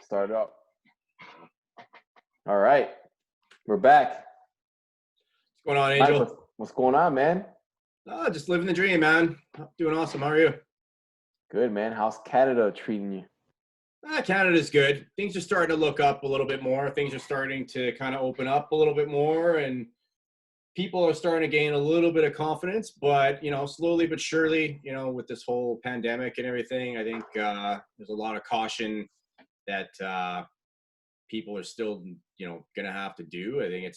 Start it up. All right. We're back. What's going on, Mike, Angel? what's going on, man? Oh, just living the dream, man. Doing awesome. How are you? Good, man. How's Canada treating you? Canada's good. Things are starting to look up a little bit more. Things are starting to kind of open up a little bit more, and people are starting to gain a little bit of confidence. But, slowly but surely, with this whole pandemic and everything, I think there's a lot of caution that people are still, going to have to do. I think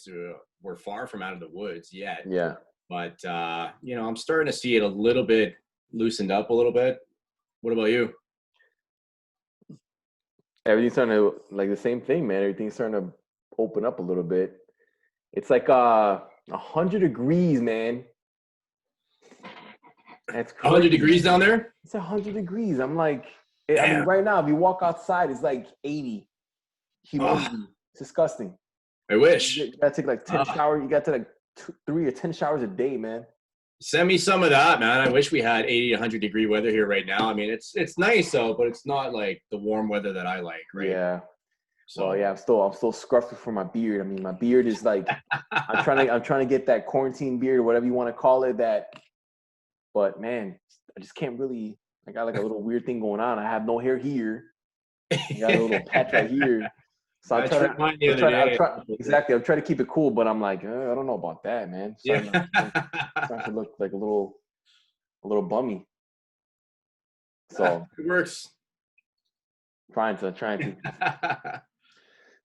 we're far from out of the woods yet. Yeah. But, I'm starting to see it a little bit loosened up a little bit. What about you? Everything's starting to, like the same thing, man. Everything's starting to open up a little bit. It's like 100 degrees, man. That's crazy. 100 degrees down there? It's 100 degrees. I'm like, Damn. I mean, right now, if you walk outside, it's like 80 humidity. It's disgusting. I wish. You gotta take like 10 showers. You gotta take like 3 or 10 showers a day, man. Send me some of that, man. I wish we had 80 to 100 degree weather here right now. I mean, it's nice though, but it's not like the warm weather that I like, right? Yeah. So yeah, I'm still scruffy for my beard. I mean, my beard is like I'm trying to get that quarantine beard, whatever you want to call it. But man, I just can't really. I got like a little weird thing going on. I have no hair here. I got a little patch right here. So I'm trying to keep it cool, but I'm like, I don't know about that, man. I'm trying to look like a little bummy. So it works. Trying to.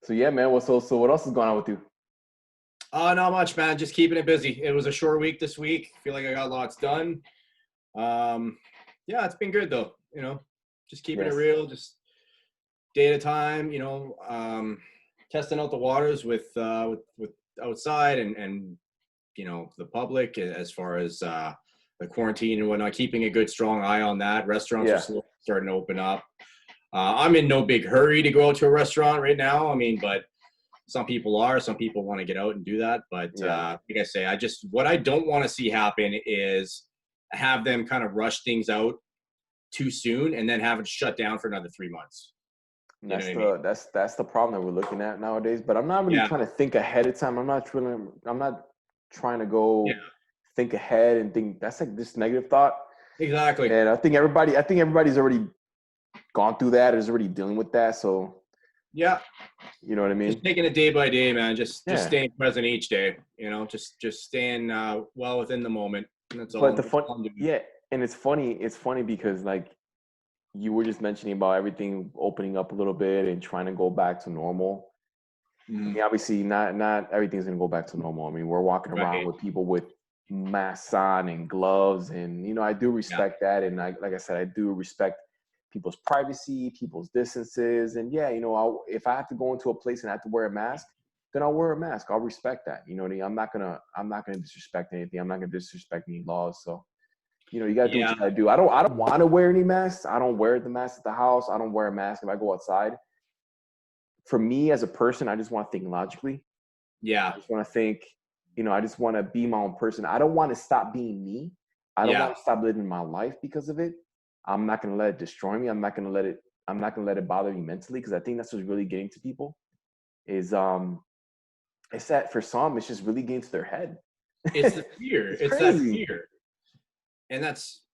So yeah, man. So what else is going on with you? Not much, man. Just keeping it busy. It was a short week this week. Feel like I got lots done. Yeah, it's been good though. Just keeping it real, just day at a time. Testing out the waters with outside and the public as far as the quarantine and whatnot. Keeping a good strong eye on that. Restaurants are slowly starting to open up. I'm in no big hurry to go out to a restaurant right now. I mean, but some people are. Some people want to get out and do that. But like I say, what I don't want to see happen is have them kind of rush things out too soon and then have it shut down for another 3 months. That's the problem that we're looking at nowadays. But I'm not really trying to think ahead of time. I'm not trying to go think ahead and think. That's like this negative thought. Exactly. And I think everybody's already gone through that, is already dealing with that. So yeah, you know what I mean? Just taking it day by day, man. Just staying present each day. Just staying well within the moment. That's all. But and it's funny because like you were just mentioning about everything opening up a little bit and trying to go back to normal. Mm-hmm. I mean, obviously not everything's gonna go back to normal. I mean, we're walking around with people with masks on and gloves, and I do respect that, and like I said, I do respect people's privacy, people's distances, and if I have to go into a place and I have to wear a mask, then I'll wear a mask. I'll respect that. You know what I mean? I'm not gonna disrespect anything. I'm not gonna disrespect any laws. So, you gotta do what you gotta do. I don't want to wear any masks. I don't wear the mask at the house. I don't wear a mask if I go outside. For me as a person, I just want to think logically. Yeah. I just want to think. I just want to be my own person. I don't want to stop being me. I don't want to stop living my life because of it. I'm not gonna let it destroy me. I'm not gonna let it bother me mentally, because I think that's what's really getting to people. Is it's that for some, it's just really getting to their head. It's the fear. it's that fear, and that's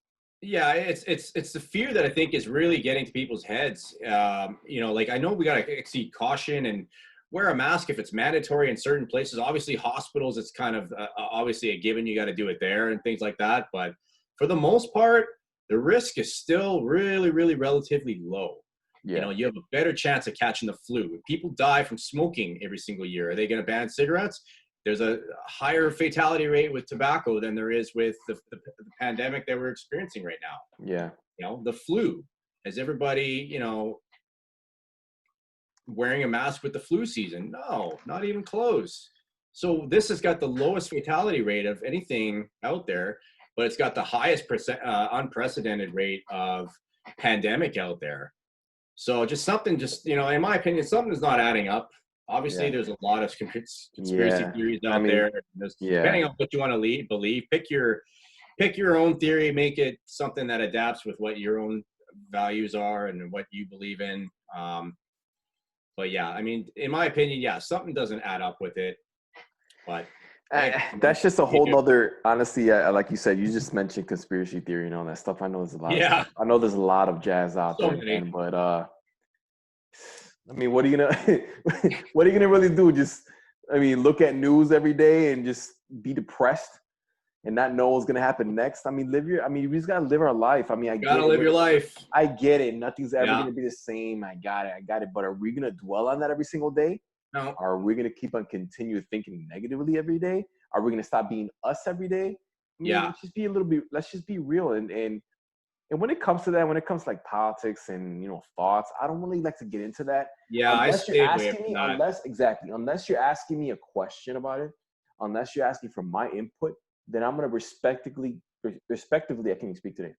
it's the fear that I think is really getting to people's heads. Like I know we gotta exceed caution and wear a mask if it's mandatory in certain places. Obviously, hospitals, it's kind of obviously a given. You got to do it there and things like that. But for the most part, the risk is still really, really relatively low. Yeah. You have a better chance of catching the flu. If people die from smoking every single year, are they going to ban cigarettes? There's a higher fatality rate with tobacco than there is with the pandemic that we're experiencing right now. Yeah. The flu. Is everybody, wearing a mask with the flu season? No, not even close. So this has got the lowest fatality rate of anything out there, but it's got the highest unprecedented rate of pandemic out there. So in my opinion, something is not adding up. Obviously, there's a lot of conspiracy theories out there. Depending on what you want to believe, pick your own theory, make it something that adapts with what your own values are and what you believe in. But yeah, I mean, in my opinion, yeah, something doesn't add up with it. But hey, That's just a whole nother. Honestly, like you said, you just mentioned conspiracy theory and all that stuff. I know there's a lot of yeah, stuff. I know there's a lot of jazz out so there, many. man. But I mean, what are you gonna what are you gonna really do? Just, I mean, look at news every day and just be depressed and not know what's gonna happen next. I mean, we just gotta live our life. I mean, I You gotta get live it. your life. I get it. Nothing's ever Yeah. gonna be the same. I got it. But are we gonna dwell on that every single day? No. Are we gonna keep on continue thinking negatively every day? Are we gonna stop being us every day? I mean, Yeah. let's just be a little bit. Let's just be real. And when it comes to that, when it comes to like politics and thoughts, I don't really like to get into that. Yeah, I Unless you're stay away asking from me, that. unless you're asking me a question about it, unless you're asking for my input, then I'm gonna respectively, I can't even speak today.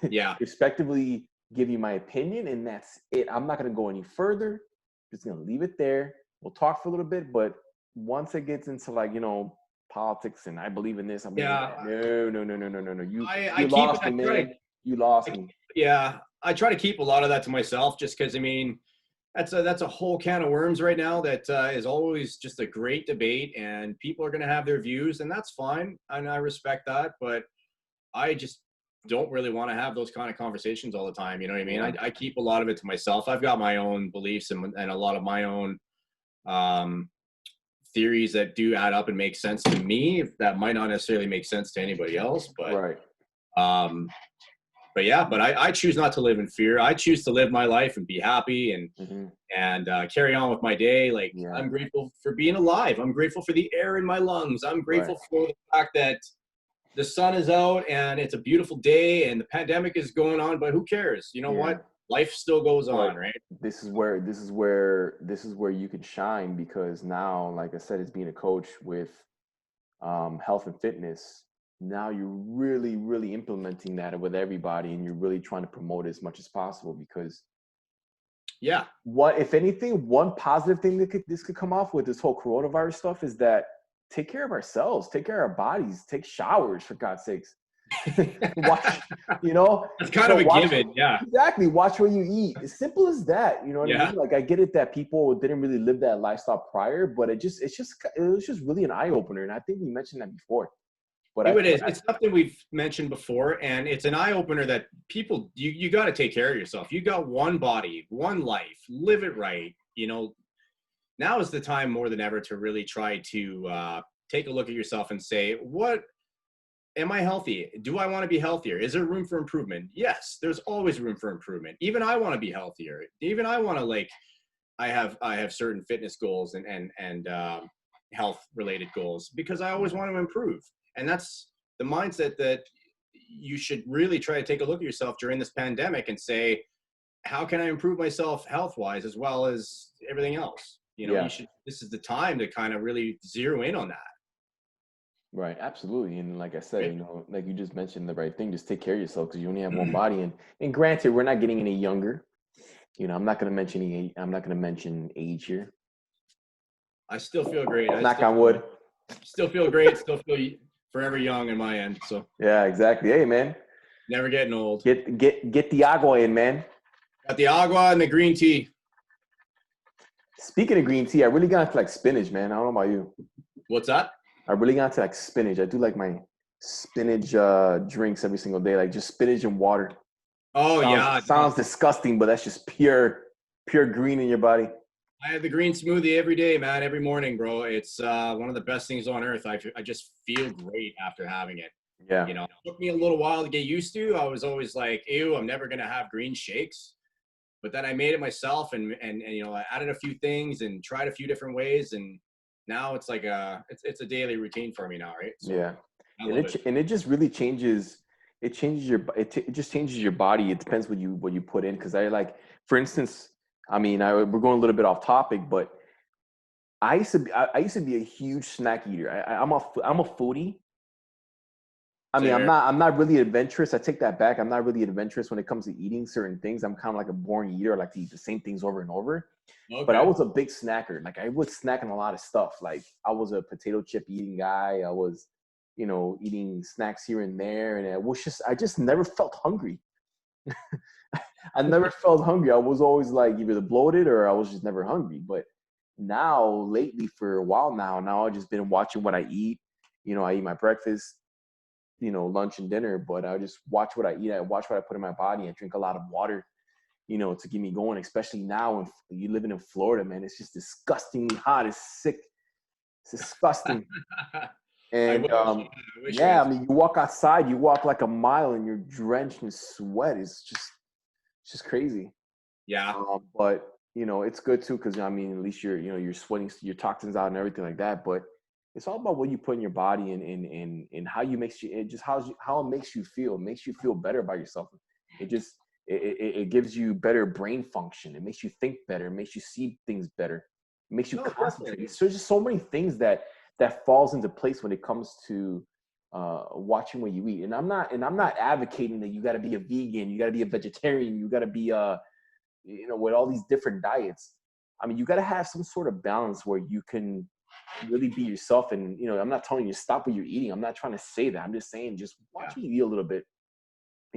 Yeah. Respectively give you my opinion, and that's it. I'm not gonna go any further. Just gonna leave it there. We'll talk for a little bit, but once it gets into like politics and I believe in this, I believe in Yeah. that. No. I You keep it. lost me, man. You lost me. Yeah, I try to keep a lot of that to myself, just because I mean, that's a whole can of worms right now. That is always just a great debate, and people are going to have their views, and that's fine, and I respect that. But I just don't really want to have those kind of conversations all the time. You know what I mean? Yeah. I keep a lot of it to myself. I've got my own beliefs and a lot of my own um, theories that do add up and make sense to me. That might not necessarily make sense to anybody else, but Right. um, yeah, but I choose not to live in fear. I choose to live my life and be happy and carry on with my day. Like, Yeah. I'm grateful for being alive. I'm grateful for the air in my lungs. I'm grateful Right. for the fact that the sun is out and it's a beautiful day and the pandemic is going on, but who cares? You know what? Life still goes on, right? This is where you can shine, because now, like I said, it's being a coach with health and fitness. Now you're really, really implementing that with everybody, and you're really trying to promote it as much as possible. Because yeah, what, if anything, one positive thing that this could come off with this whole coronavirus stuff is that take care of ourselves, take care of our bodies, take showers, for God's sakes. Watch, that's kind of a given. Yeah, exactly. Watch what you eat. As simple as that. You know what I yeah. mean? Like, I get it that people didn't really live that lifestyle prior, but it was just really an eye opener. And I think we mentioned that before. But It is. It's something we've mentioned before, and it's an eye opener that people, you got to take care of yourself. You got one body, one life, live it right. Now is the time more than ever to really try to take a look at yourself and say, what am I healthy? Do I want to be healthier? Is there room for improvement? Yes, there's always room for improvement. Even I want to be healthier. Even I want to, I have certain fitness goals and health related goals, because I always want to improve. And that's the mindset that you should really try to take a look at yourself during this pandemic and say, how can I improve myself health wise as well as everything else? This is the time to kind of really zero in on that. Right, absolutely. And like I said, like you just mentioned the right thing, just take care of yourself, because you only have one body. And granted, we're not getting any younger. I'm not going to mention age here. I still feel great. Knock on wood. Still feel great. Still feel forever young in my end. So yeah, exactly. Hey, man, never getting old. Get the agua in, man. Got the agua and the green tea. Speaking of green tea, I really got into like spinach, man. I don't know about you. What's that? I really got into like spinach. I do like my spinach drinks every single day, like just spinach and water. Oh, sounds disgusting, but that's just pure green in your body. I have the green smoothie every day, man, every morning, bro. It's one of the best things on earth. I just feel great after having it. Yeah. It took me a little while to get used to. I was always like, ew, I'm never going to have green shakes. But then I made it myself and I added a few things and tried a few different ways. And now it's like it's a daily routine for me now, right? So yeah. And it just really changes. It just changes your body. It depends what you put in. Because for instance, I mean, we're going a little bit off topic, but I used to be a huge snack eater. I'm a foodie. I mean, I'm not really adventurous. I take that back. I'm not really adventurous when it comes to eating certain things. I'm kind of like a boring eater. I like to eat the same things over and over. Okay. But I was a big snacker. Like, I would snack on a lot of stuff. Like, I was a potato chip eating guy. I was, eating snacks here and there. And I just never felt hungry. I never felt hungry. I was always like either bloated or I was just never hungry. But now, lately, for a while now I've just been watching what I eat. I eat my breakfast, lunch and dinner, but I just watch what I eat. I watch what I put in my body. I drink a lot of water, to get me going, especially now when you living in Florida, man. It's just disgustingly hot. It's sick. It's disgusting. I And wish. I wish it yeah, I was. mean, you walk outside, you walk like a mile, and you're drenched in sweat. It's just crazy. Yeah. But it's good too because I mean, at least you're sweating your toxins out and everything like that. But it's all about what you put in your body and how you makes you it just how it makes you feel. It makes you feel better about yourself. It just it gives you better brain function. It makes you think better. It makes you see things better. It makes you No, concentrate. definitely. There's just so many things that falls into place when it comes to watching what you eat. And I'm not advocating that you got to be a vegan, you got to be a vegetarian, you got to be with all these different diets. I mean, you got to have some sort of balance where you can really be yourself. And I'm not telling you to stop what you're eating. I'm not trying to say that. I'm just saying just watch Yeah. what you eat a little bit.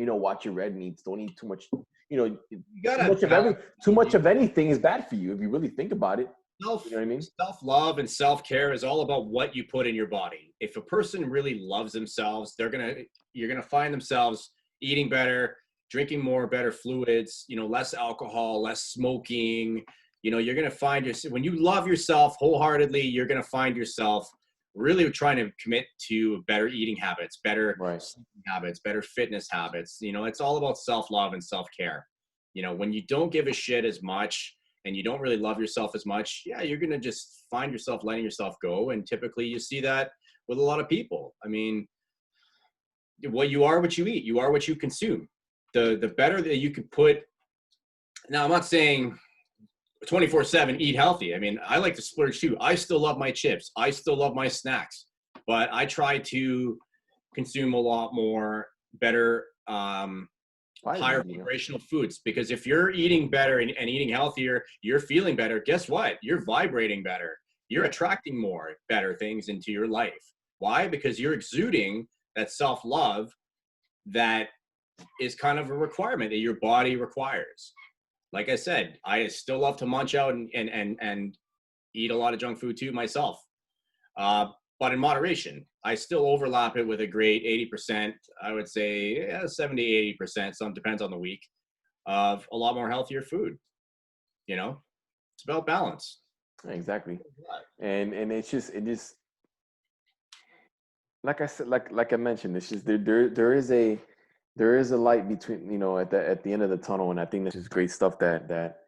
Watch your red meats. Don't eat too much. You Too gotta much of balance. anything is bad for you if you really think about it. You know what I mean? Self-love and self-care is all about what you put in your body. If a person really loves themselves, you're gonna find themselves eating better, drinking more better fluids, less alcohol, less smoking. You're gonna find yourself when you love yourself wholeheartedly, you're gonna find yourself really trying to commit to better eating habits, better Right. sleeping habits, better fitness habits. It's all about self-love and self-care. When you don't give a shit as much and you don't really love yourself as much, yeah, you're going to just find yourself letting yourself go. And typically you see that with a lot of people. I mean, you are what you eat. You are what you consume. The better that you can put. Now, I'm not saying 24/7 eat healthy. I mean, I like to splurge too. I still love my chips. I still love my snacks, but I try to consume a lot more better, higher vibrational foods, because if you're eating better and eating healthier, you're feeling better. Guess what? You're vibrating better. You're attracting more better things into your life. Why? Because you're exuding that self-love that is kind of a requirement that your body requires. Like I said, I still love to munch out and eat a lot of junk food too myself. But in moderation. I still overlap it with a great 80%, I would say 70, 80%, some depends on the week, of a lot more healthier food. It's about balance. Exactly. And it just like I said, like I mentioned, it's just there is a light between at the end of the tunnel, and I think that's just great stuff that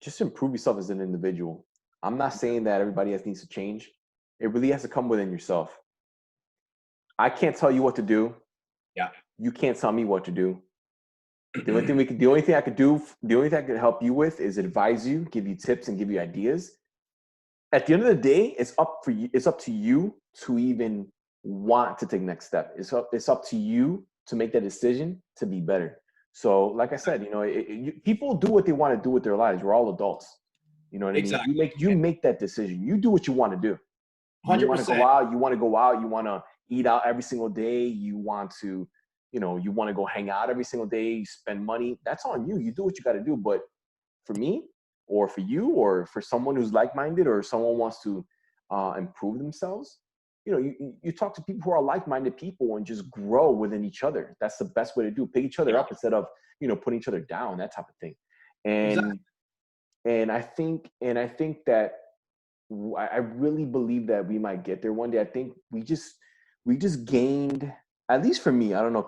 just improve yourself as an individual. I'm not saying that everybody else needs to change. It really has to come within yourself. I can't tell you what to do. Yeah. You can't tell me what to do. The only thing I could do, the only thing I could help you with is advise you, give you tips, and give you ideas. At the end of the day, it's up for you. It's up to you to even want to take next step. It's up to you to make that decision to be better. So, like I said, people do what they want to do with their lives. We're all adults. You know what I mean? Exactly. You make that decision. You do what you want to do. You want to 100%. go out. You want to go out. You want to eat out every single day. You want to, you want to go hang out every single day. You spend money. That's on you. You do what you got to do. But for me, or for you, or for someone who's like-minded, or someone wants to improve themselves, you talk to people who are like-minded people and just grow within each other. That's the best way to do. Pick each other up instead of putting each other down. That type of thing. And Exactly. and I think that I really believe that we might get there one day. I think we just gained, at least for me, I don't know,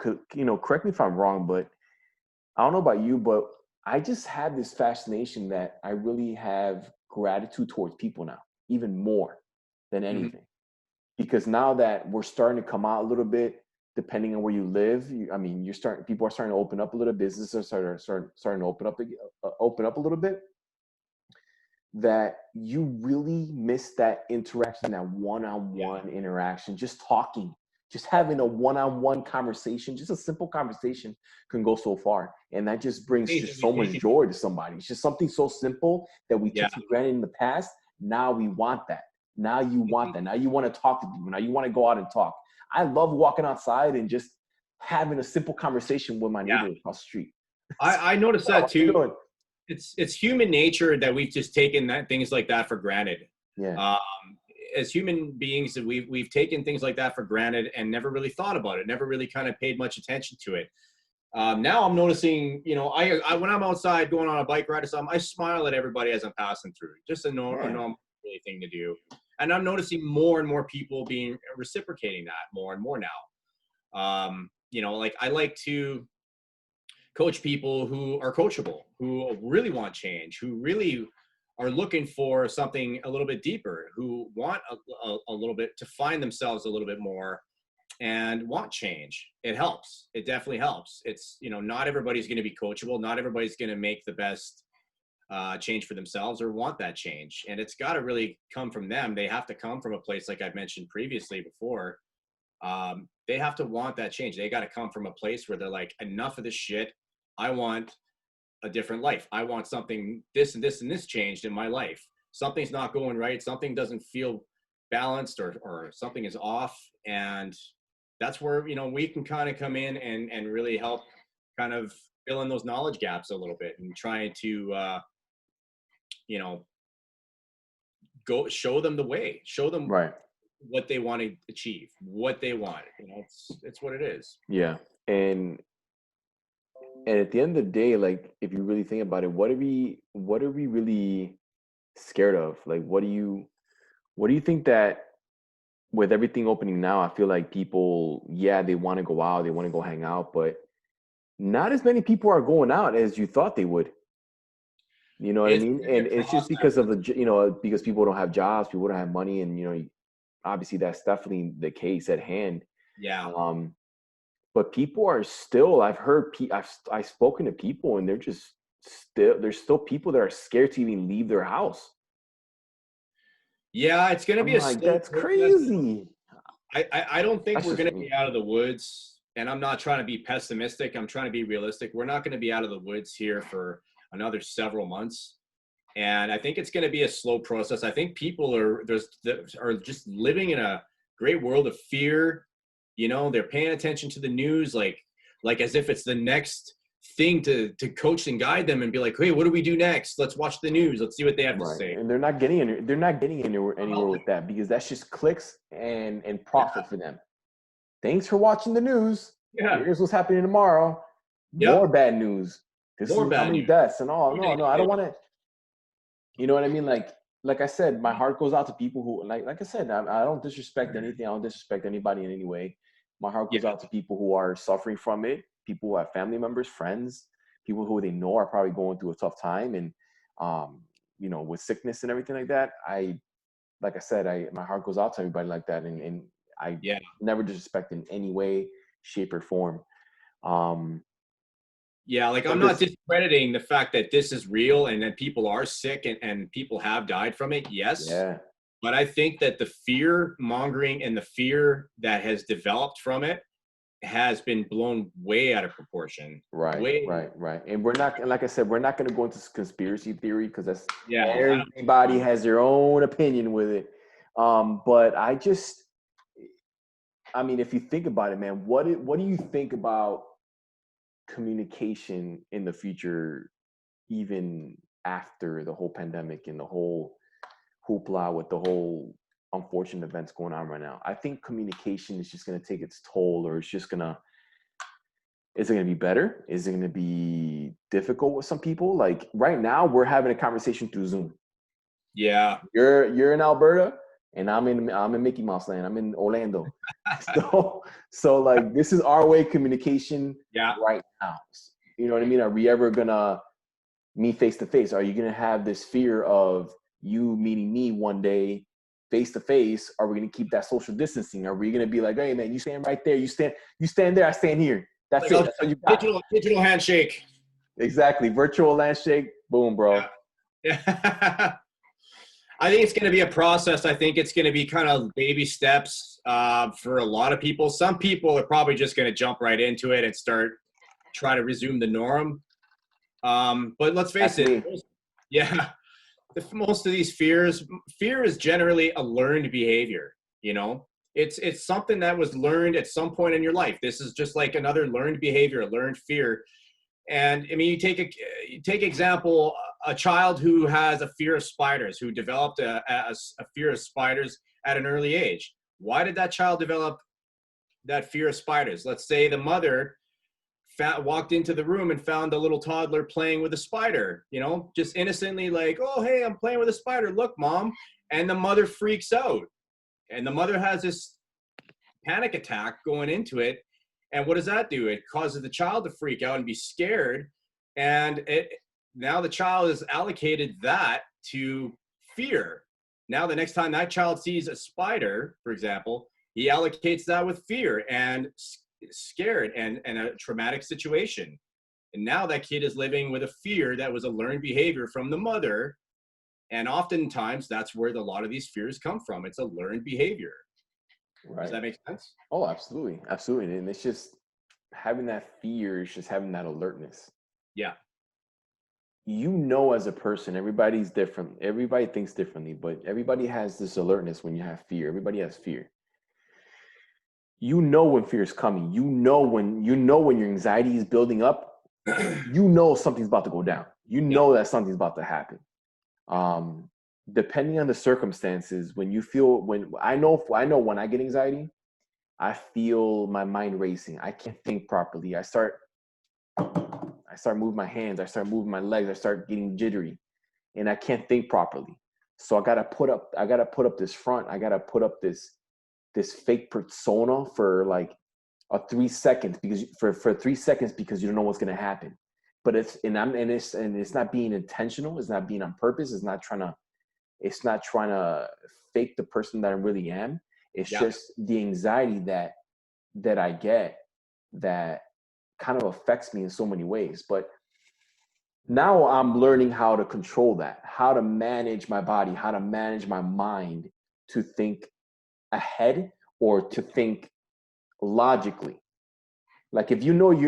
correct me if I'm wrong, but I don't know about you, but I just have this fascination that I really have gratitude towards people now, even more than Mhm. anything. Because now that we're starting to come out a little bit, depending on where you live, people are starting to open up a little. Businesses are starting to open up a little bit. That you really miss that interaction, that one-on-one interaction, just talking, just having a one-on-one conversation, just a simple conversation can go so far. And that just brings just so much joy to somebody. It's just something so simple that we Yeah. took for granted in the past. Now we want that. Now you want that. Now you want to talk to people. Now you want to go out and talk. I love walking outside and just having a simple conversation with my neighbor across the street. I noticed Oh, that what you too. doing? It's human nature that we've just taken things like that for granted. Yeah. Um, as human beings, we've taken things like that for granted and never really thought about it, never really kind of paid much attention to it. Now I'm noticing, I when I'm outside going on a bike ride or something, I smile at everybody as I'm passing through. Just a Yeah. normal really thing to do. And I'm noticing more and more people being reciprocating that more and more now. Like I like to coach people who are coachable, who really want change, who really are looking for something a little bit deeper, who want a little bit to find themselves a little bit more and want change. It helps. It definitely helps. It's, not everybody's going to be coachable. Not everybody's going to make the best change for themselves or want that change. And it's got to really come from them. They have to come from a place, like I've mentioned previously before. They have to want that change. They got to come from a place where they're like, enough of this shit. I want a different life. I want something, this and this and this changed in my life. Something's not going right. Something doesn't feel balanced or something is off. And that's where, we can kind of come in and really help kind of fill in those knowledge gaps a little bit and try to, go show them the way, show them Right. what they want to achieve, what they want. It's what it is. Yeah. And at the end of the day, like if you really think about it, what are we really scared of? Like what do you think that with everything opening now, I feel like people, yeah, they want to go out, they want to go hang out, but not as many people are going out as you thought they would. You know what I It's mean? gonna be And a it's just process. because of because people don't have jobs, people don't have money, and obviously that's definitely the case at hand. Yeah. Um, but people are still. I've heard. I've spoken to people, and they're just still. There's still people that are scared to even leave their house. Yeah, it's going to I'm be a like, slow that's process. crazy. I don't think That's we're just going to me. be out of the woods. And I'm not trying to be pessimistic. I'm trying to be realistic. We're not going to be out of the woods here for another several months. And I think it's going to be a slow process. I think people are just living in a great world of fear. They're paying attention to the news like as if it's the next thing to coach and guide them and be like, hey, what do we do next? Let's watch the news. Let's see what they have to Right. say. And they're not getting anywhere with that because that's just clicks and Yeah. profit for them. Thanks for watching the news. Yeah. Here's what's happening tomorrow. More Yep. bad news. This More is how bad many news. deaths and all. More No, I don't negativity. want to. You know what I mean? Like I said, my heart goes out to people who like I said, I don't disrespect anything. I don't disrespect anybody in any way. My heart Yeah. goes out to people who are suffering from it, people who have family members, friends, people who they know are probably going through a tough time and with sickness and everything like that. Like I said, my heart goes out to everybody like that, and I Yeah. never disrespect in any way, shape, or form. Um, Yeah, like I'm but not this, discrediting the fact that this is real and that people are sick and people have died from it. Yes. yeah, But I think that the fear mongering and the fear that has developed from it has been blown way out of proportion. right, Way. right. And we're not, like I said, we're not going to go into conspiracy theory because that's Yeah. everybody has their own opinion with it. But I mean, if you think about it, man, what do you think about communication in the future, even after the whole pandemic and the whole hoopla with the whole unfortunate events going on right now? I think communication is just going to take its toll, or is it going to be better? Is it going to be difficult with some people? Like right now, we're having a conversation through Zoom. Yeah. You're in Alberta, and I'm in Mickey Mouse Land. I'm in Orlando. So like this is our way of communication Yeah. right now. You know what I mean? Are we ever gonna meet face to face? Are you gonna have this fear of you meeting me one day face to face? Are we gonna keep that social distancing? Are we gonna be like, hey man, you stand right there, you stand there, I stand here. That's Like it. a That's all you got. digital handshake. Exactly. Virtual handshake. Boom, bro. Yeah. I think it's going to be a process. I think it's going to be kind of baby steps for a lot of people. Some people are probably just going to jump right into it and try to resume the norm. But let's face That's it, me. yeah, most of these fear is generally a learned behavior. It's something that was learned at some point in your life. This is just like another learned behavior, a learned fear. And I mean, you take example, a child who has a fear of spiders, who developed a fear of spiders at an early age. Why did that child develop that fear of spiders? Let's say the mother walked into the room and found the little toddler playing with a spider, you know, just innocently like, oh, hey, I'm playing with a spider. Look, mom. And the mother freaks out. And the mother has this panic attack going into it. And what does that do? It causes the child to freak out and be scared. And now the child is allocated that to fear. Now, the next time that child sees a spider, for example, he allocates that with fear and scared and a traumatic situation. And now that kid is living with a fear that was a learned behavior from the mother. And oftentimes that's where a lot of these fears come from. It's a learned behavior. Right. Does that make sense? Oh, absolutely. Absolutely. And it's just having that fear, it's just having that alertness. Yeah. You know, as a person, everybody's different. Everybody thinks differently, but everybody has this alertness when you have fear. Everybody has fear. You know when fear is coming. You know when your anxiety is building up. You know something's about to go down. You know that something's about to happen. Depending on the circumstances, when I know when I get anxiety, I feel my mind racing. I can't think properly. I start moving my hands. I start moving my legs. I start getting jittery, and I can't think properly. So I gotta put up this front. I gotta put up this fake persona for like 3 seconds for 3 seconds because you don't know what's gonna happen. But it's not being intentional. It's not being on purpose. It's not trying to fake the person that I really am. It's just the anxiety that I get that kind of affects me in so many ways. But now I'm learning how to control that, how to manage my body, how to manage my mind to think ahead or to think logically. Like if you're going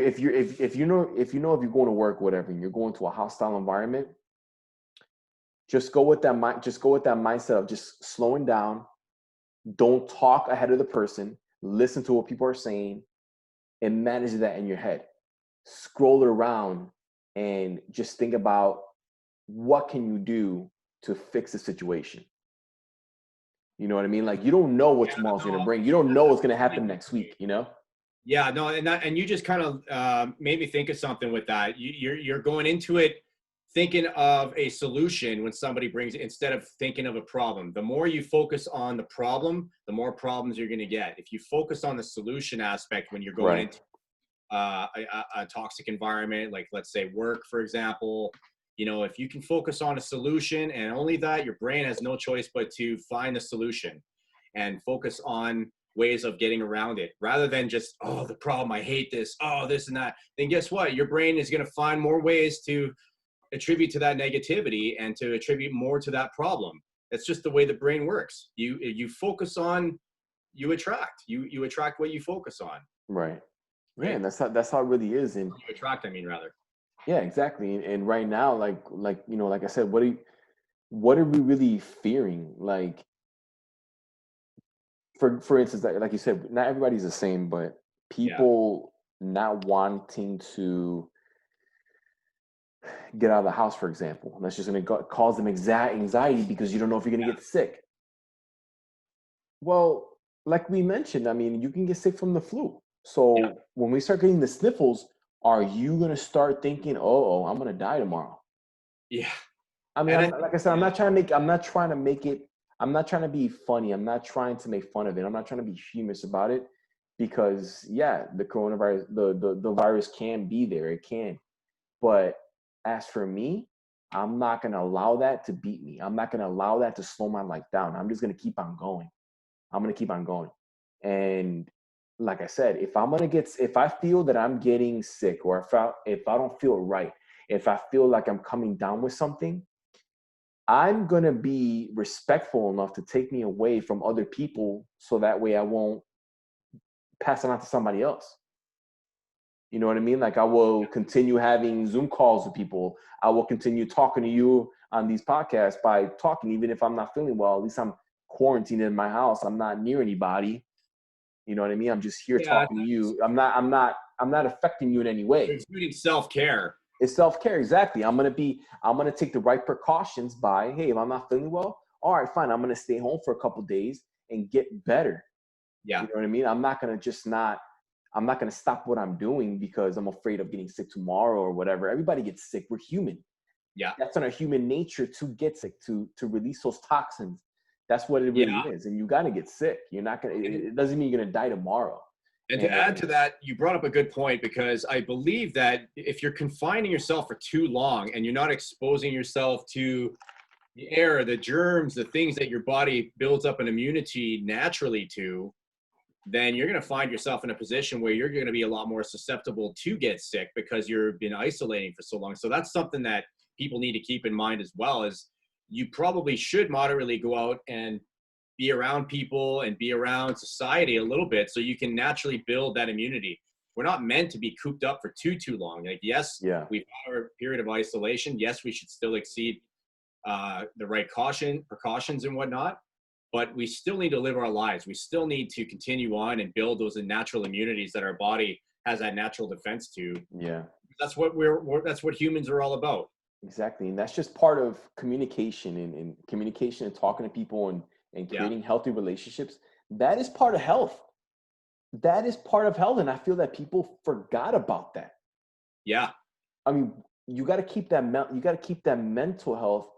to work, whatever, and you're going to a hostile environment, just go with that mindset of just slowing down. Don't talk ahead of the person. Listen to what people are saying and manage that in your head. Scroll it around and just think about what can you do to fix the situation. You know what I mean? Like you don't know what tomorrow's going to bring. You don't know what's going to happen next week, you know? Yeah, no, and you just kind of made me think of something with that. You're going into it thinking of a solution when somebody brings it instead of thinking of a problem. The more you focus on the problem, the more problems you're going to get. If you focus on the solution aspect when you're going into a toxic environment, like let's say work, for example, you know, if you can focus on a solution and only that, your brain has no choice but to find the solution and focus on ways of getting around it rather than just, oh, the problem, I hate this, oh, this and that. Then guess what? Your brain is going to find more ways to attribute to that negativity and to attribute more to that problem. That's just the way the brain works. You focus on, you attract. You attract what you focus on. Right. Yeah, and that's how it really is. And you attract, I mean, rather. Yeah, exactly. And right now, like you know, like I said, what are we really fearing? Like, for instance, like you said, not everybody's the same, but people not wanting to get out of the house, for example, that's just going to cause them anxiety because you don't know if you're going to get sick. Well, like we mentioned, I mean, you can get sick from the flu. So when we start getting the sniffles, are you going to start thinking, oh, I'm going to die tomorrow? Yeah. I mean, like I said, I'm not trying to be funny. I'm not trying to make fun of it. I'm not trying to be humorous about it because the coronavirus, the virus can be there. It can. But as for me, I'm not going to allow that to beat me. I'm not going to allow that to slow my life down. I'm just going to keep on going. And like I said, if I feel that I'm getting sick, or if I don't feel right, if I feel like I'm coming down with something, I'm going to be respectful enough to take me away from other people so that way I won't pass it on to somebody else. You know what I mean? Like I will continue having Zoom calls with people. I will continue talking to you on these podcasts by talking, even if I'm not feeling well. At least I'm quarantined in my house. I'm not near anybody. You know what I mean? I'm just here talking to you. I'm not not affecting you in any way. You're including self-care. It's self-care, exactly. I'm gonna take the right precautions by, hey, if I'm not feeling well, all right, fine. I'm gonna stay home for a couple of days and get better. Yeah. You know what I mean? I'm not gonna stop what I'm doing because I'm afraid of getting sick tomorrow or whatever. Everybody gets sick. We're human. Yeah. That's in our human nature to get sick, to release those toxins. That's what it really is. And you gotta get sick. You're not gonna, it doesn't mean you're gonna die tomorrow. And to add to that, you brought up a good point, because I believe that if you're confining yourself for too long and you're not exposing yourself to the air, the germs, the things that your body builds up an immunity naturally to, then you're going to find yourself in a position where you're going to be a lot more susceptible to get sick because you've been isolating for so long. So that's something that people need to keep in mind as well, is you probably should moderately go out and be around people and be around society a little bit so you can naturally build that immunity. We're not meant to be cooped up for too long. Like, yes, we've had our period of isolation. Yes, we should still exceed the right precautions and whatnot, but we still need to live our lives. We still need to continue on and build those natural immunities that our body has that natural defense to. Yeah. That's what that's what humans are all about. Exactly. And that's just part of communication and communication and talking to people and creating healthy relationships. That is part of health. That is part of health. And I feel that people forgot about that. Yeah. I mean, you got to keep that mental health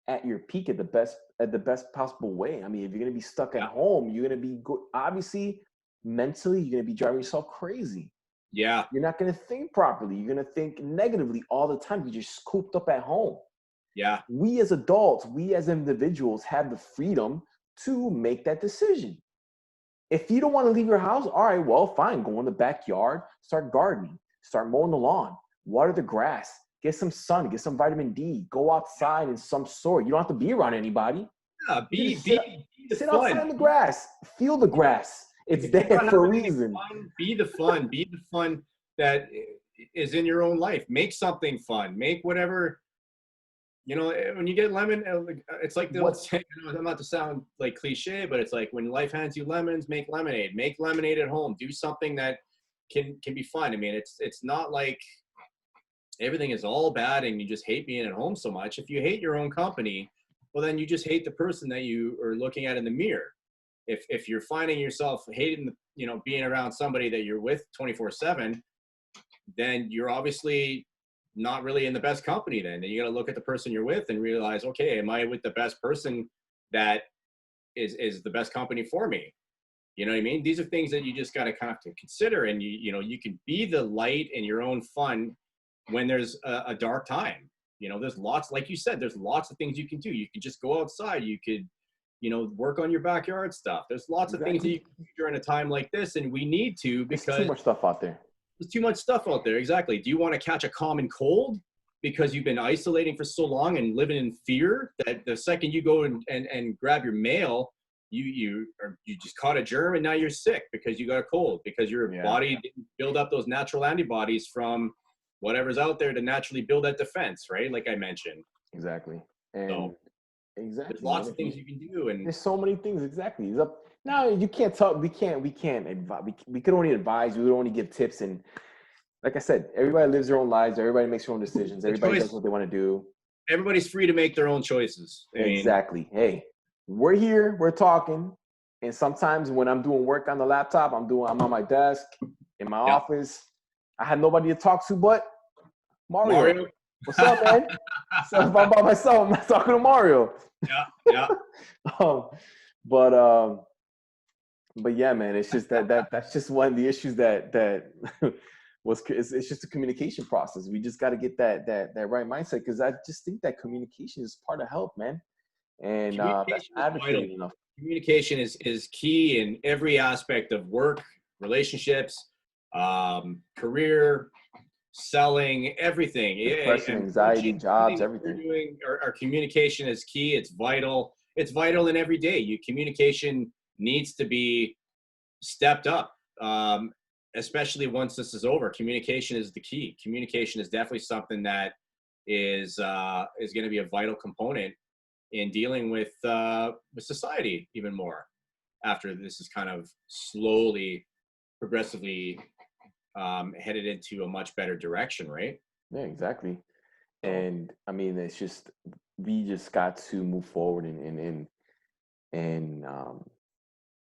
at your peak at the best possible way. I mean, if you're going to be stuck at home, you're going to be obviously mentally, you're going to be driving yourself crazy. Yeah. You're not going to think properly. You're going to think negatively all the time. You're just cooped up at home. Yeah. We as adults, we as individuals have the freedom to make that decision. If you don't want to leave your house, all right, well, fine. Go in the backyard, start gardening, start mowing the lawn, water the grass, get some sun, get some vitamin D, go outside in some sort. You don't have to be around anybody. Yeah, sit outside in the grass, feel the grass. It's there for a reason. Be the fun that is in your own life. Make something fun. Make whatever. You know, when you get lemon, it's like the old saying, not to sound like cliche, but it's like when life hands you lemons, make lemonade. Make lemonade at home. Do something that can be fun. I mean, it's not like everything is all bad and you just hate being at home so much. If you hate your own company, well, then you just hate the person that you are looking at in the mirror. If you're finding yourself hating, being around somebody that you're with 24/7, then you're obviously not really in the best company then. And you got to look at the person you're with and realize, okay, am I with the best person that is the best company for me? You know what I mean? These are things that you just got to kind of consider. And you can be the light in your own fun when there's a dark time. There's lots, like you said, there's lots of things you can do. You can just go outside. You could, work on your backyard stuff. There's lots of things that you can do during a time like this. And we need to, because there's too much stuff out there. There's too much stuff out there. Exactly. Do you want to catch a common cold because you've been isolating for so long and living in fear that the second you go and grab your mail, you just caught a germ and now you're sick because you got a cold, because your body didn't build up those natural antibodies from whatever's out there to naturally build that defense, right? Like I mentioned. Exactly. And exactly. There's lots of things you can do, and there's so many things. Exactly. Now you can't talk. We can't advise. We could only advise. We would only give tips. And like I said, everybody lives their own lives. Everybody makes their own decisions. Everybody does what they want to do. Everybody's free to make their own choices. Exactly. Hey, we're here. We're talking. And sometimes when I'm doing work on the laptop, I'm on my desk in my office. I had nobody to talk to but Mario. What's up, man? So if I'm by myself, I'm not talking to Mario. Yeah. But yeah, man, it's just that's just one of the issues that it's just a communication process. We just got to get that right mindset, because I just think that communication is part of health, man. And that's advocated enough. Communication is key in every aspect of work, relationships, career, selling, everything. Depression, anxiety, jobs, everything. Our communication is key. It's vital. It's vital in every day. Communication needs to be stepped up, especially once this is over. Communication is the key. Communication is definitely something that is going to be a vital component in dealing with society even more after this is kind of slowly, progressively headed into a much better direction, right? Yeah, exactly. So And I mean, it's just we just got to move forward and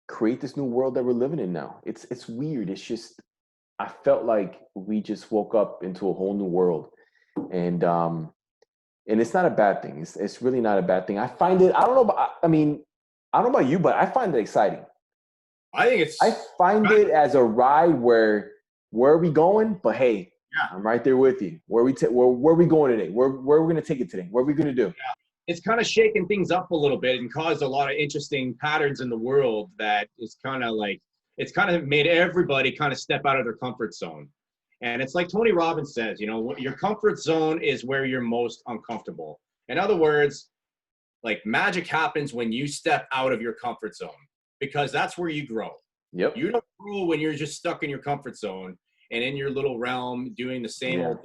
create this new world that we're living in now. It's weird. It's just I felt like we just woke up into a whole new world, and it's not a bad thing. It's really not a bad thing. I find it. I don't know. I mean, I don't know about you, but I find it exciting. I think I it's find it as a ride where are we going? But hey, yeah. I'm right there with you. Where are we going today? Where are we gonna take it today? What are we gonna do? It's kind of shaken things up a little bit and caused a lot of interesting patterns in the world that is kind of like, it's kind of made everybody kind of step out of their comfort zone. And it's like Tony Robbins says, you know, your comfort zone is where you're most uncomfortable. In other words, like magic happens when you step out of your comfort zone because that's where you grow. Yep. You don't grow when you're just stuck in your comfort zone and in your little realm doing the same old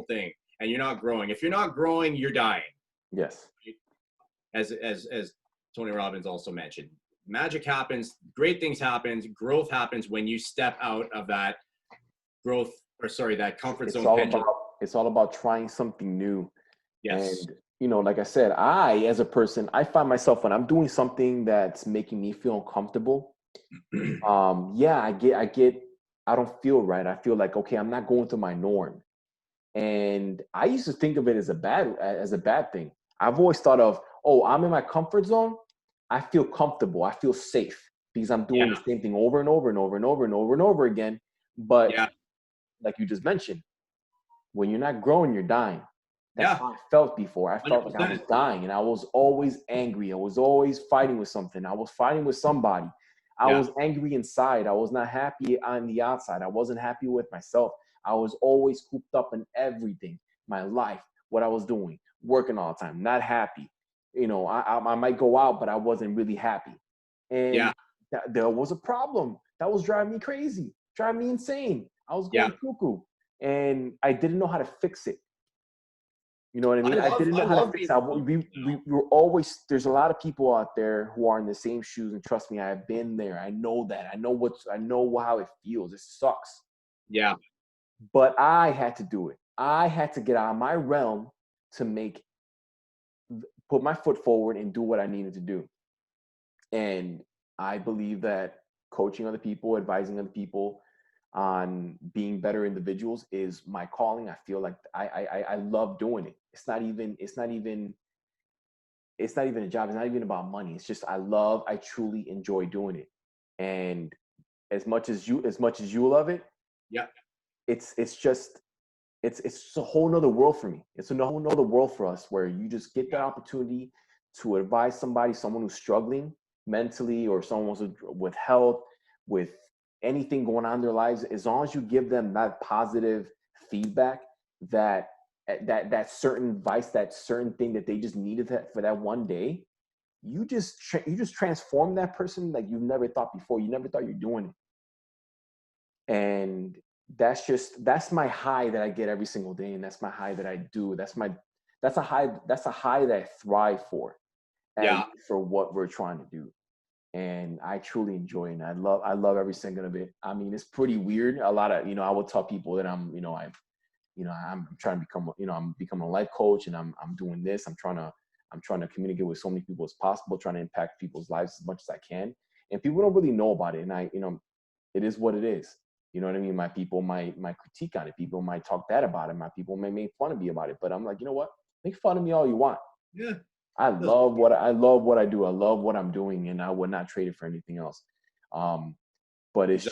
thing, and you're not growing. If you're not growing, you're dying. Yes. As Tony Robbins also mentioned, magic happens, great things happen, growth happens when you step out of that that comfort zone pendulum. It's all about trying something new. Yes. And like I said, as a person, I find myself when I'm doing something that's making me feel uncomfortable. I don't feel right. I feel like, okay, I'm not going through my norm. And I used to think of it as a bad thing. I've always thought of, oh, I'm in my comfort zone. I feel comfortable. I feel safe because I'm doing the same thing over and over and over and over and over and over again. But like you just mentioned, when you're not growing, you're dying. That's how I felt before. I felt 100%. like I was dying and I was always angry. I was always fighting with something. I was fighting with somebody. I was angry inside. I was not happy on the outside. I wasn't happy with myself. I was always cooped up in everything, my life, what I was doing, working all the time, not happy. I might go out, but I wasn't really happy. And there was a problem that was driving me crazy, driving me insane. I was going cuckoo and I didn't know how to fix it. You know what I mean? I didn't know how to fix it. We were always, there's a lot of people out there who are in the same shoes, and trust me, I have been there. I know that. I know how it feels. It sucks. Yeah. But I had to do it. I had to get out of my realm to put my foot forward and do what I needed to do. And I believe that coaching other people, advising other people on being better individuals is my calling. I feel like I love doing it. It's not even a job. It's not even about money. It's just I truly enjoy doing it. And as much as you love it, it's a whole nother world for me. It's a whole nother world for us where you just get that opportunity to advise someone who's struggling mentally, or someone with health, with anything going on in their lives. As long as you give them that positive feedback, that certain advice, that certain thing that they just needed for that one day, you just transform that person like you've never thought before. You never thought you're doing it. And that's my high that I get every single day, and that's my high that I do. That's a high that I thrive for. For what we're trying to do. And I truly enjoy it. And I love every second of it. I mean, it's pretty weird. A lot of, I will tell people that I'm trying to become, I'm becoming a life coach, and I'm doing this. I'm trying to communicate with so many people as possible, trying to impact people's lives as much as I can. And people don't really know about it. And it is what it is. You know what I mean? My people might critique on it. People might talk bad about it. My people may make fun of me about it. But I'm like, you know what? Make fun of me all you want. Yeah. I love what I do. I love what I'm doing, and I would not trade it for anything else. But it's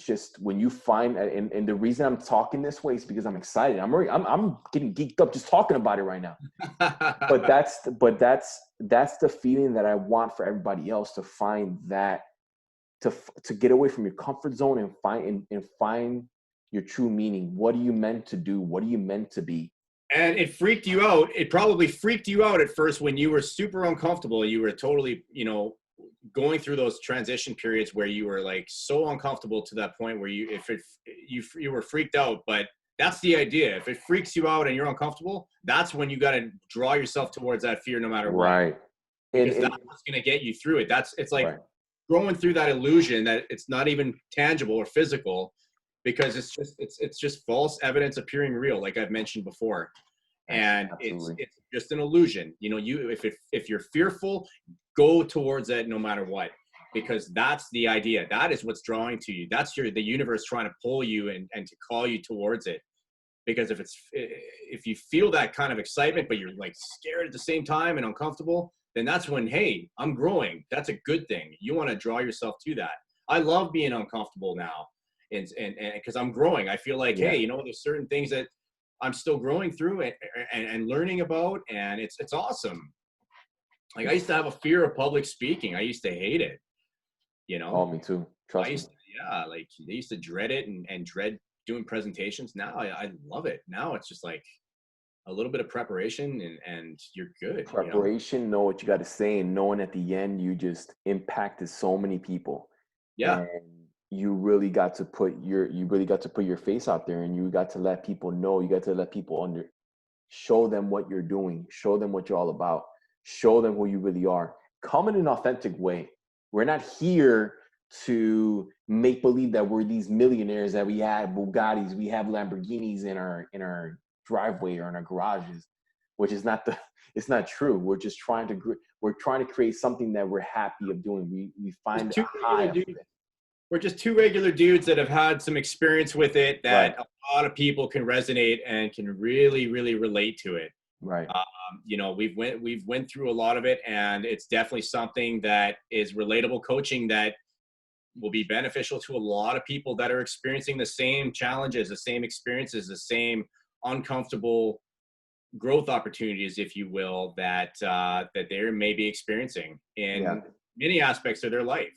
just when you find, and the reason I'm talking this way is because I'm excited. I'm getting geeked up just talking about it right now. But that's the feeling that I want for everybody else, to find that, to get away from your comfort zone and find your true meaning. What are you meant to do? What are you meant to be? And it freaked you out. It probably freaked you out at first when you were super uncomfortable. You were totally, going through those transition periods where you were like so uncomfortable to that point where you were freaked out. But that's the idea. If it freaks you out and you're uncomfortable, that's when you got to draw yourself towards that fear no matter what. Right. Because that's what's going to get you through it. It's like growing through that illusion that it's not even tangible or physical. because it's just false evidence appearing real, like I've mentioned before. And it's just an illusion. You know, if you're fearful, go towards it no matter what, because that's the idea. That is what's drawing to you. That's the universe trying to pull you and to call you towards it. Because if you feel that kind of excitement, but you're like scared at the same time and uncomfortable, then that's when, hey, I'm growing. That's a good thing. You want to draw yourself to that. I love being uncomfortable now, and because I'm growing. I feel like, hey, you know, there's certain things that I'm still growing through and learning about, and it's awesome. Like I used to have a fear of public speaking. I used to hate it. You know. Oh, me too. Trust me. Like they used to dread it and dread doing presentations. Now I love it. Now it's just like a little bit of preparation and you're good. Preparation, know what you got to say, and knowing at the end you just impacted so many people. Yeah. And you really got to put your face out there, and you got to let people know, you got to let people show them what you're doing, show them what you're all about, show them who you really are. Come in an authentic way. We're not here to make believe that we're these millionaires, that we have Bugattis, we have Lamborghinis in our driveway or in our garages, which is it's not true. We're just trying to create something that we're happy of doing. We find a high of it. We're just two regular dudes that have had some experience with it that a lot of people can resonate and can really, really relate to it. Right. You know, we've went through a lot of it, and it's definitely something that is relatable coaching that will be beneficial to a lot of people that are experiencing the same challenges, the same experiences, the same uncomfortable growth opportunities, if you will, that they may be experiencing in many aspects of their life.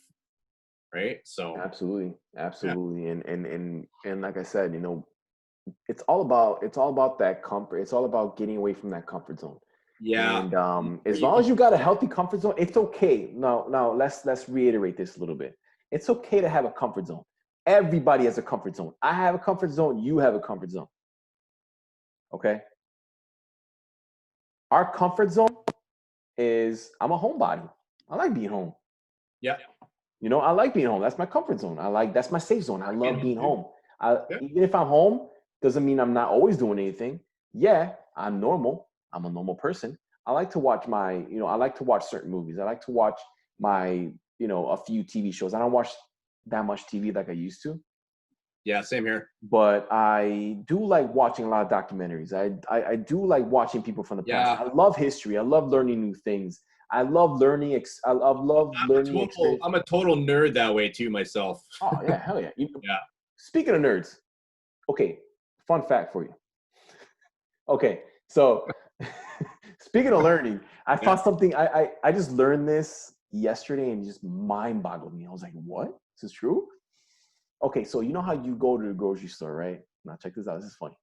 Right. So absolutely. And like I said, you know, it's all about that comfort. It's all about getting away from that comfort zone. Yeah. And as long as you got a healthy comfort zone, it's okay. Now let's reiterate this a little bit. It's okay to have a comfort zone. Everybody has a comfort zone. I have a comfort zone. You have a comfort zone. Okay. Our comfort zone is, I'm a homebody. I like being home. Yeah. You know, I like being home. That's my comfort zone. That's my safe zone. I love being home. Even if I'm home, doesn't mean I'm not always doing anything. Yeah, I'm normal. I'm a normal person. I like to watch I like to watch certain movies. I like to watch a few TV shows. I don't watch that much TV like I used to. Yeah, same here. But I do like watching a lot of documentaries. I do like watching people from the past. I love history. I love learning new things. I love learning. I'm a total nerd that way too myself. Oh yeah, hell yeah. Yeah. Speaking of nerds, okay, fun fact for you. Okay, so speaking of learning, I found something. I just learned this yesterday and it just mind boggled me. I was like, what? This is true? Okay, so you know how you go to the grocery store, right? Now check this out. This is funny.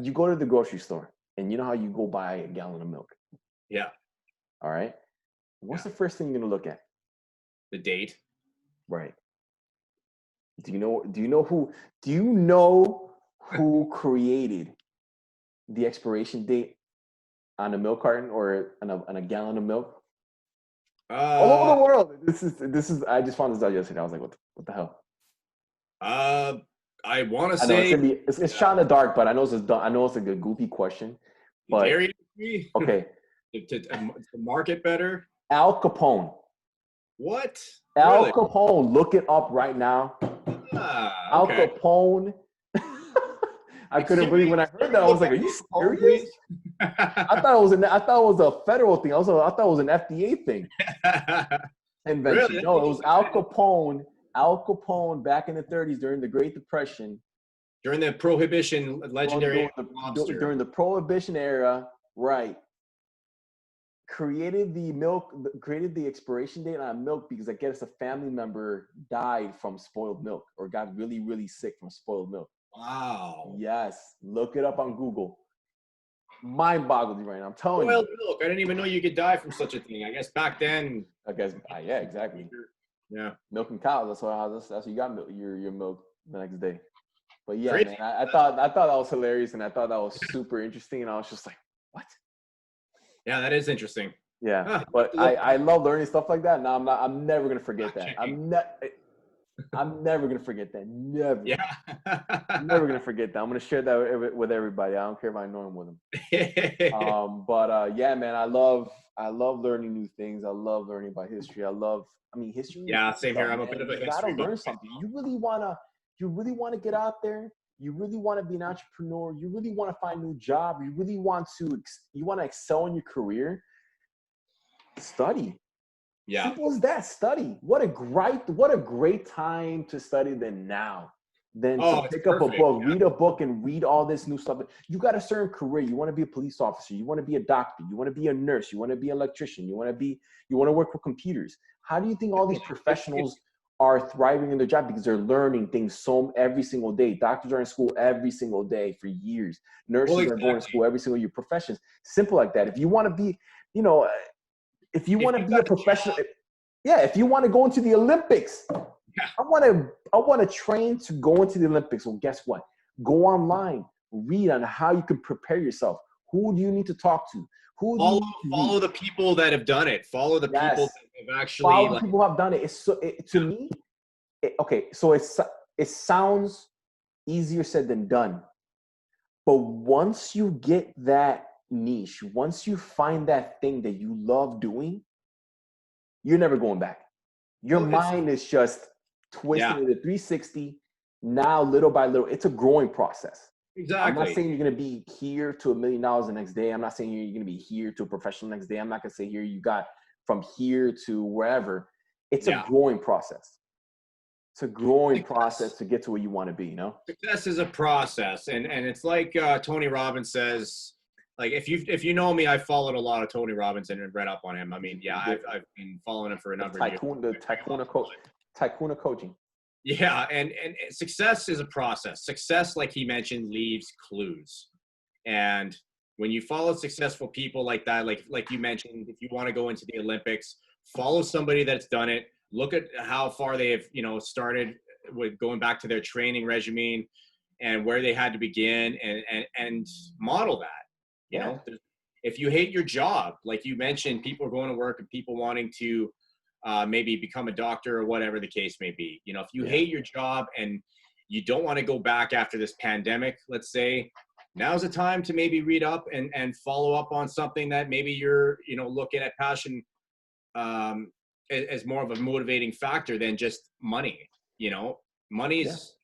You go to the grocery store and you know how you go buy a gallon of milk? Yeah. All right. What's the first thing you're gonna look at? The date. Right. Do you know who created the expiration date on a milk carton or on a gallon of milk? All over the world. This is. I just found this out yesterday. I was like, what the hell? I want to say it's shot in the dark, but I know it's like a goofy question. But okay. To market better. Al Capone. What? Al Capone. Look it up right now. Al Capone. I couldn't believe when I heard that. I was like, "Are you serious?" I thought it was a federal thing. I thought it was an FDA thing. Invention. Really? No, it was Al Capone. Al Capone back in the 30s during the Great Depression. During the Prohibition, legendary during the Prohibition era, right? Created the expiration date on milk because I guess a family member died from spoiled milk or got really, really sick from spoiled milk. Wow. Yes. Look it up on Google. Mind boggles me right now. I'm telling you. Spoiled milk. I didn't even know you could die from such a thing. I guess back then. Yeah, exactly. Yeah. Milk and cows. That's how you got your milk the next day. But yeah, man, I thought that was hilarious and I thought that was super interesting and I was just like, what? Yeah, that is interesting. Yeah, but I love learning stuff like that. Now I'm never gonna forget that. I'm never gonna forget that. Never. Yeah. Never gonna forget that. I'm gonna share that with everybody. I don't care if I know him with them. But yeah, man, I love learning new things. I love learning about history. I mean, history Yeah, is same here. stuff, I'm a bit man. of a You gotta history buff. learn something. You really wanna get out there. You really want to be an entrepreneur. You really want to find a new job. You really want to excel in your career. Study. Yeah. Simple as that. Study. What a great time to study than now. Than to Oh, it's pick up a perfect. book, Yeah. read a book, and read all this new stuff. You got a certain career. You want to be a police officer. You want to be a doctor. You want to be a nurse. You want to be an electrician. You want to work with computers. How do you think all these professionals are thriving in their job? Because they're learning things every single day. Doctors are in school every single day for years. Nurses Well, are going to exactly. school every single year. Professions, simple like that. If you want to be, you know, if you If want to you've be a got the professional, job, yeah, if you want to go into the Olympics, yeah. I want to train to go into the Olympics. Well, guess what? Go online, read on how you can prepare yourself. Who do you need to talk to? Who do you need to Follow read? the people that have done it. Follow the people Yes, that have actually follow the like. people who have done it. To me, okay. So it sounds easier said than done, but once you get that niche, once you find that thing that you love doing, you're never going back. Your Well, it's mind is just yeah, twisting it at 360. Now, little by little, it's a growing process. I'm not exactly. saying you're going to be here to $1 million the next day. I'm not saying you're going to be here to a professional next day. I'm not going to say here you got from here to wherever. It's a Yeah. growing process. It's a growing process Success, to get to where you want to be, success is a process, and it's like Tony Robbins says. Like if you know me, I've followed a lot of Tony Robbins and read up on him. I mean, yeah, I've been following him for a number of years. The tycoon of coaching. Yeah, and success is a process. Success, like he mentioned, leaves clues. And when you follow successful people like that, like you mentioned, if you want to go into the Olympics, follow somebody that's done it. Look at how far they have, started with going back to their training regimen and where they had to begin, and model that. You Yeah. know, if you hate your job, like you mentioned, people are going to work and people wanting to maybe become a doctor or whatever the case may be. If you hate your job and you don't want to go back after this pandemic, let's say, now's the time to maybe read up and follow up on something that maybe you're, looking at passion as more of a motivating factor than just money. Money's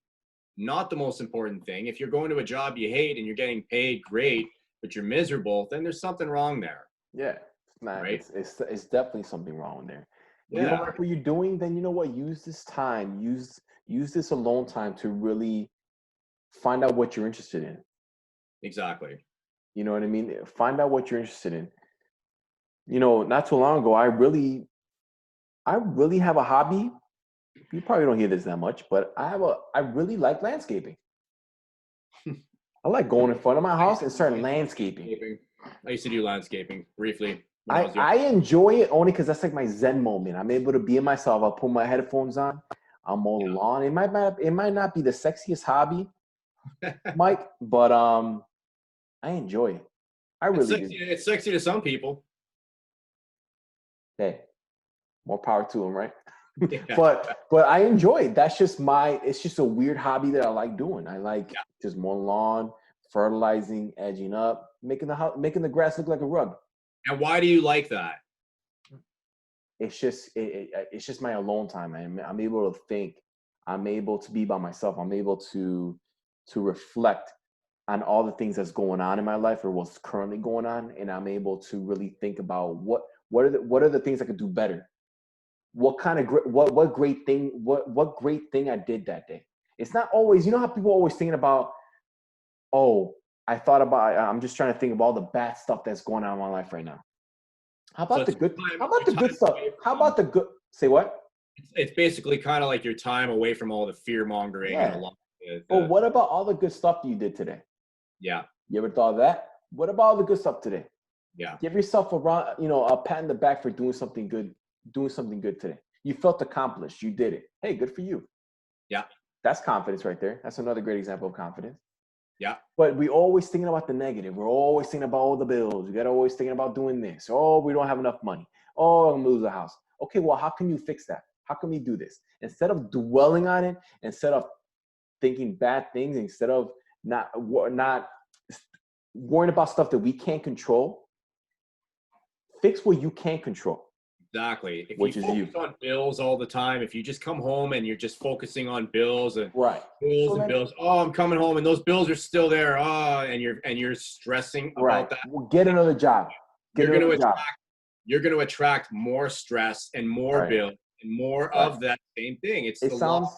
not the most important thing. If you're going to a job you hate and you're getting paid great, but you're miserable, then there's something wrong there. Yeah, it's not. Right? It's definitely something wrong there. You don't Yeah, like what you're doing, then you know what? Use this time. Use this alone time to really find out what you're interested in. exactly. You know what I mean? Find out what you're interested in. Not too long ago, I really have a hobby. You probably don't hear this that much, but I really like landscaping. I like going in front of my house and starting landscaping. I used to do landscaping briefly when I I, was young. I enjoy it only because that's like my Zen moment. I'm able to be in myself. I'll put my headphones on. I'll mow the lawn. It might not be the sexiest hobby, Mike, but I enjoy it. I really do. It's sexy to some people. Hey, more power to them, right? Yeah. but I enjoy it. It's just a weird hobby that I like doing. I like just mowing lawn, fertilizing, edging up, making the grass look like a rug. And why do you like that? It's just my alone time. I'm able to think. I'm able to be by myself. I'm able to reflect on all the things that's going on in my life or what's currently going on, and I'm able to really think about what are the things I could do better. What kind of what great thing I did that day. It's not always, how people are always thinking about, oh, I'm just trying to think of all the bad stuff that's going on in my life right now. How So about the it's good? time, How about the your good time stuff? away How from, about the good? Say what? it's basically kind of like your time away from all the fear mongering and a Yeah. lot of But what about all the good stuff that you did today? yeah, You ever thought of that? What about all the good stuff today? yeah. Give yourself a pat in the back for doing something good today. You felt accomplished. You did it. Hey, good for you. Yeah. That's confidence right there. That's another great example of confidence. Yeah. But we always thinking about the negative. We're always thinking about all the bills. We got always thinking about doing this. Oh, we don't have enough money. Oh, I'm gonna lose the house. Okay, well, how can you fix that? How can we do this? Instead of dwelling on it, instead of thinking bad things, instead of not worrying about stuff that we can't control, fix what you can't control. Exactly. If which you is focus on bills all the time, if you just come home and you're just focusing on bills and bills, oh, I'm coming home and those bills are still there. Oh, and you're stressing about that. Well, get another job. You're going to attract more stress and more bills and more of that same thing. It's the law.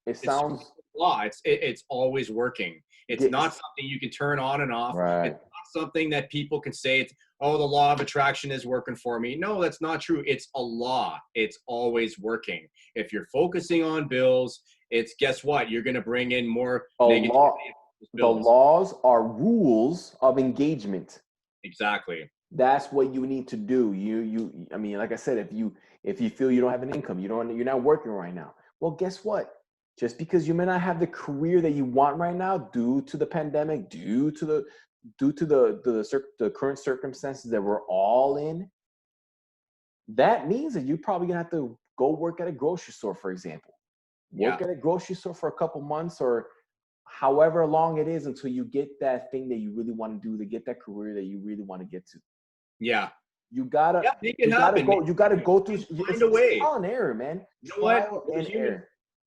It sounds law. It's always working. It's not something you can turn on and off. Right. It's not something that people can say, oh, the law of attraction is working for me. No, that's not true. It's a law. It's always working. If you're focusing on bills, guess what? You're going to bring in more negativity. The laws are rules of engagement. Exactly. That's what you need to do. I mean, like I said, if you feel you don't have an income, you're not working right now. Well, guess what? Just because you may not have the career that you want right now due to the pandemic, due to the current circumstances that we're all in, that means that you're probably gonna have to go work at a grocery store, for example. Work at a grocery store for a couple months or however long it is until you get that thing that you really want to do, to get that career that you really want to get to. Yeah. You gotta go through. Find a way. Trial and error, man. You know what?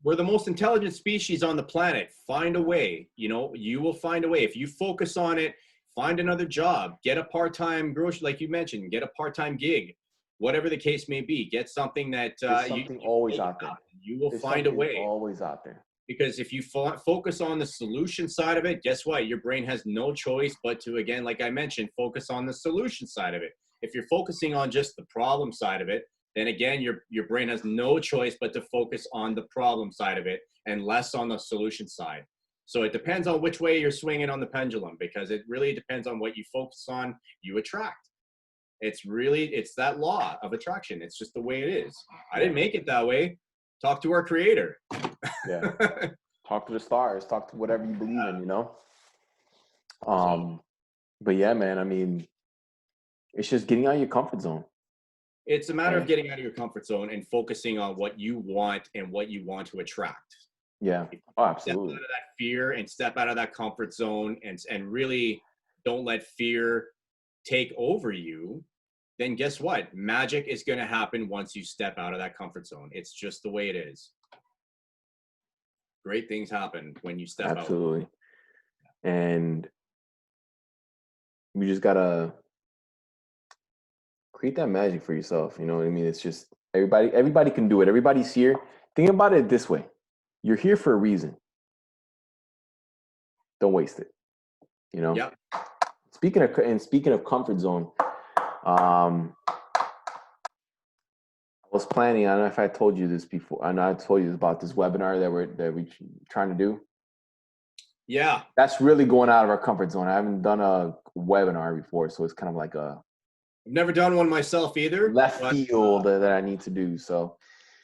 We're the most intelligent species on the planet. Find a way. You will find a way. If you focus on it, find another job, get a part-time grocery, like you mentioned, get a part-time gig, whatever the case may be. Get something that you always out there. You will find a way. Always out there. Because if you focus on the solution side of it, guess what? Your brain has no choice but to, again, like I mentioned, focus on the solution side of it. If you're focusing on just the problem side of it, then again, your brain has no choice but to focus on the problem side of it and less on the solution side. So it depends on which way you're swinging on the pendulum, because it really depends on what you focus on, you attract. It's that law of attraction. It's just the way it is. I didn't make it that way. Talk to our creator. Yeah. Talk to the stars. Talk to whatever you believe in, But yeah, man, I mean, it's just getting out of your comfort zone. It's a matter of getting out of your comfort zone and focusing on what you want and what you want to attract. Yeah. Oh, absolutely. Step out of that fear and step out of that comfort zone and really don't let fear take over you. Then guess what? Magic is going to happen once you step out of that comfort zone. It's just the way it is. Great things happen when you step out. Absolutely. And you just got to create that magic for yourself. You know what I mean? It's just everybody can do it. Everybody's here. Think about it this way. You're here for a reason. Don't waste it. Yep. Speaking of comfort zone, I was planning. I don't know if I told you this before. I know I told you about this webinar that we're trying to do. Yeah. That's really going out of our comfort zone. I haven't done a webinar before, so it's kind of like I've never done one myself either. Left field that I need to do. So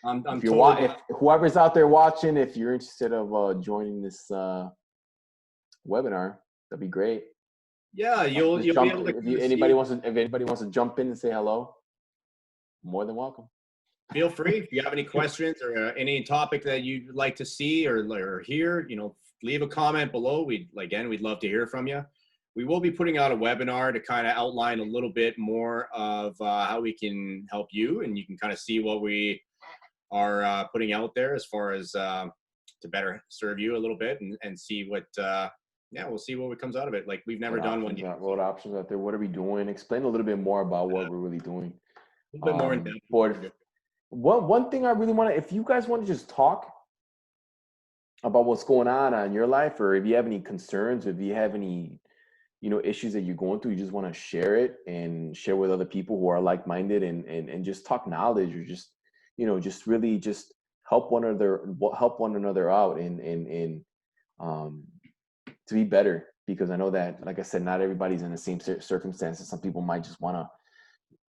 if whoever's out there watching, if you're interested of joining this webinar, that'd be great. Yeah, you'll be able to. If anybody wants to jump in and say hello, more than welcome. Feel free. If you have any questions or any topic that you'd like to see or hear, leave a comment below. We'd love to hear from you. We will be putting out a webinar to kind of outline a little bit more of how we can help you, and you can kind of see what we are putting out there as far as to better serve you a little bit and see what. We'll see what comes out of it. Like we've never done one yet. What options out there? What are we doing? Explain a little bit more about what we're really doing. A little bit more in depth. One thing I really want to, if you guys want to just talk about what's going on in your life, or if you have any concerns, if you have any, issues that you're going through, you just want to share it and share with other people who are like-minded and just talk knowledge, or just, just really just help one another out and to be better, because I know that, like I said, not everybody's in the same circumstances. Some people might just want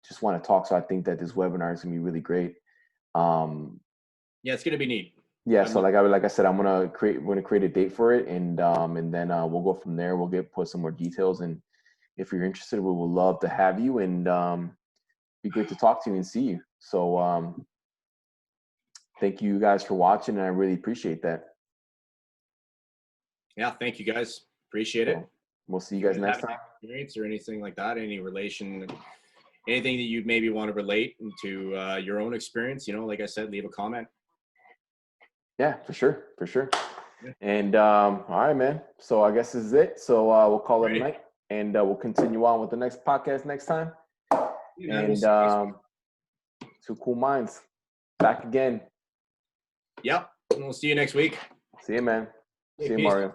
to talk. So I think that this webinar is gonna be really great. It's gonna be neat. Yeah. So like I said, we're gonna create a date for it, and then we'll go from there. We'll put some more details, and if you're interested, we would love to have you, and be great to talk to you and see you. So thank you guys for watching, and I really appreciate that. Yeah, thank you guys. Appreciate it. We'll see you guys next time. Experience or anything like that? Any relation? Anything that you maybe want to relate to your own experience? Like I said, leave a comment. Yeah, for sure. Yeah. And all right, man. So I guess this is it. So we'll call it a night, and we'll continue on with the next podcast next time. Yeah, and Two Cool Minds back again. Yep. We'll see you next week. See you, man. See you, Mario.